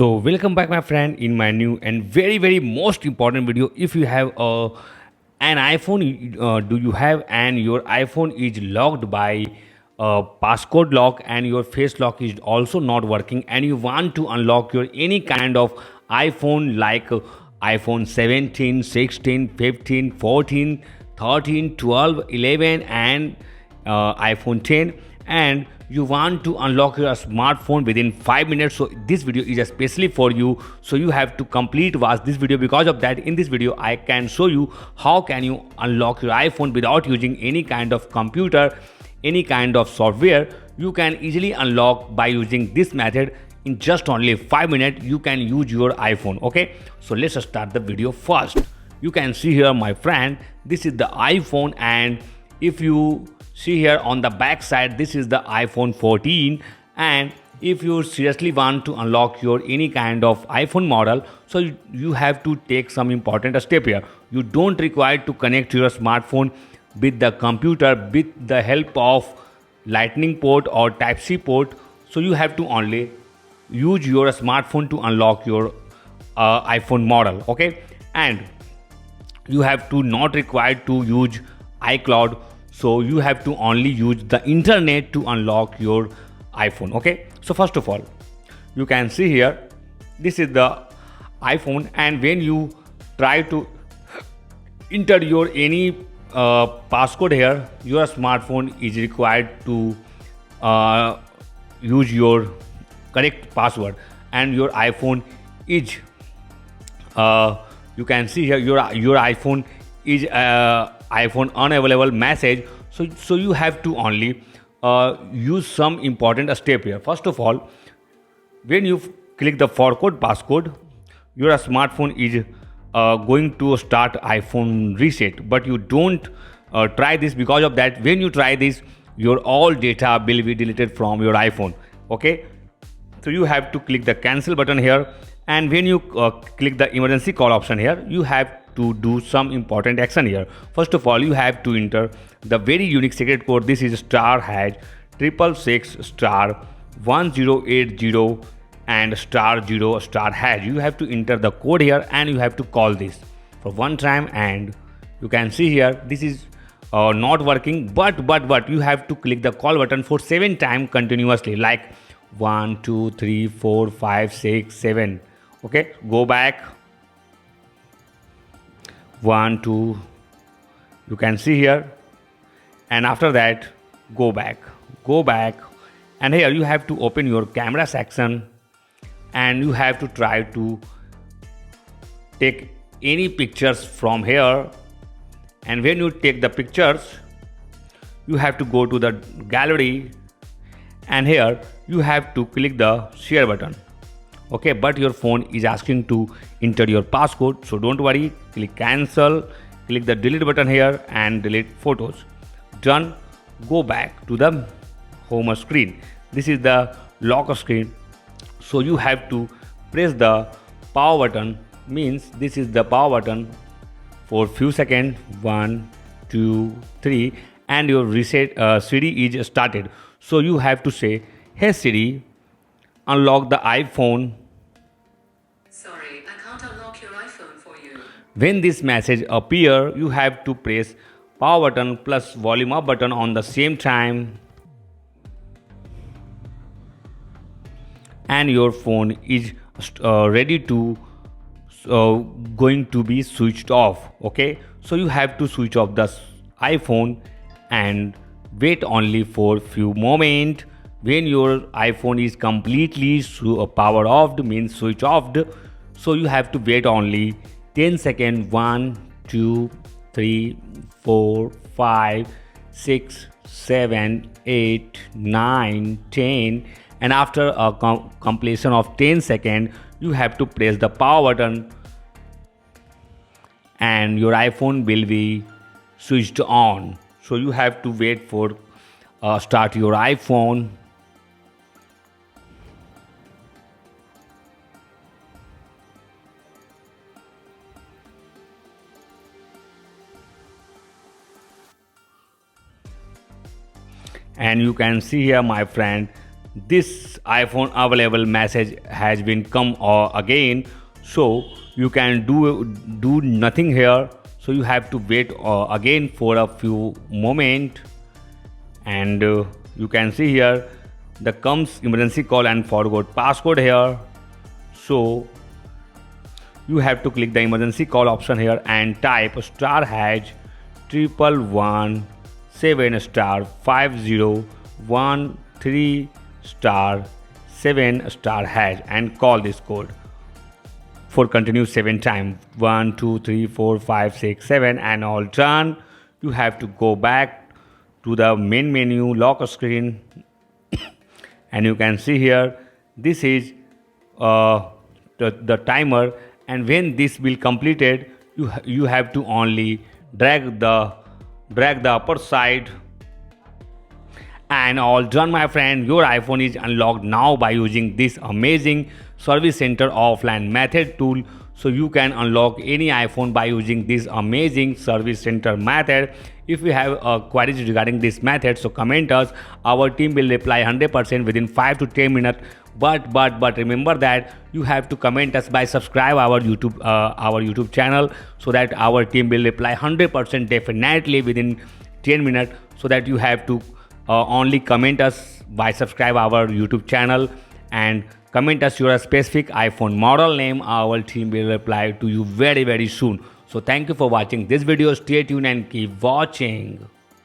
So welcome back my friend in my new and very most important video. If you have an iPhone, do you have and your iPhone is locked by passcode lock and your face lock is also not working and you want to unlock your any kind of iPhone like iPhone 17, 16, 15, 14, 13, 12, 11 and iPhone 10, and you want to unlock your smartphone within 5 minutes. So this video is especially for you, so you have to complete watch this video. Because of that, in this video I can show you how can you unlock your iPhone without using any kind of computer, any kind of software. You can easily unlock by using this method. In just only 5 minutes you can use your iPhone. Okay, so let's start the video first. You can see here my friend, this is the iPhone, and if you see here on the back side, this is the iPhone 14. And if you seriously want to unlock your any kind of iPhone model, so you have to take some important step here. You don't require to connect your smartphone with the computer with the help of lightning port or type C port. So you have to only use your smartphone to unlock your iPhone model. Okay, and you have to not required to use iCloud, so you have to only use the internet to unlock your iPhone. Okay, so first of all, you can see here, this is the iPhone, and when you try to enter your any passcode here, your smartphone is required to uh, use your correct password, and your iPhone is you can see here your iPhone is iPhone unavailable message. So you have to only use some important step here. First of all, when you click the forward passcode, your smartphone is going to start iPhone reset, but you don't try this. Because of that, when you try this, your all data will be deleted from your iPhone. Okay, so you have to click the cancel button here, and when you click the emergency call option here, you have to do some important action here. First of all, you have to enter the very unique secret code. This is star hash 666 star 1080 and star 0 star hash. You have to enter the code here and you have to call this for one time, and you can see here this is not working, but you have to click the call button for 7 times continuously, like 1 2 3 4 5 6 7. Okay, go back 1 2, you can see here, and after that go back, and here you have to open your camera section and you have to try to take any pictures from here. And when you take the pictures, you have to go to the gallery, and here you have to click the share button. Okay, but your phone is asking to enter your passcode, so don't worry, click cancel, click the delete button here and delete photos. Done. Go back to the home screen. This is the lock screen, so you have to press the power button, means this is the power button for few seconds, 1 2 3, and your reset Siri is started. So you have to say, hey Siri, unlock the iPhone. Sorry, I can't unlock your iPhone for you. When this message appear, you have to press power button plus volume up button on the same time, and your phone is ready to going to be switched off. Okay, so you have to switch off the iPhone and wait only for few moments. When your iPhone is completely power off, means switch off, so you have to wait only 10 seconds. 1 2 3 4 5 6 7 8 9 10, and after a completion of 10 seconds, you have to press the power button and your iPhone will be switched on. So you have to wait for start your iPhone. And you can see here my friend, this iPhone available message has been come again. So you can do nothing here. So you have to wait again for a few moment, and you can see here the comes emergency call and forgot passcode here. So you have to click the emergency call option here and type star hash triple one seven star 5013 star 7 star hash and call this code for continue 7 times 1 2 3 4 5 6 7 and all done. You have to go back to the main menu lock screen, and you can see here this is uh, the timer, and when this will completed, you have to only drag the upper side, and all done, my friend. Your iPhone is unlocked now by using this amazing service center offline method tool. So you can unlock any iPhone by using this amazing service center method. If you have queries regarding this method, so comment us. Our team will reply 100% within 5 to 10 minutes. But remember that you have to comment us by subscribe our YouTube channel, so that our team will reply 100% definitely within 10 minutes. So that you have to only comment us by subscribe our YouTube channel and comment us your specific iPhone model name. Our team will reply to you very soon. So thank you for watching this video. Stay tuned and keep watching.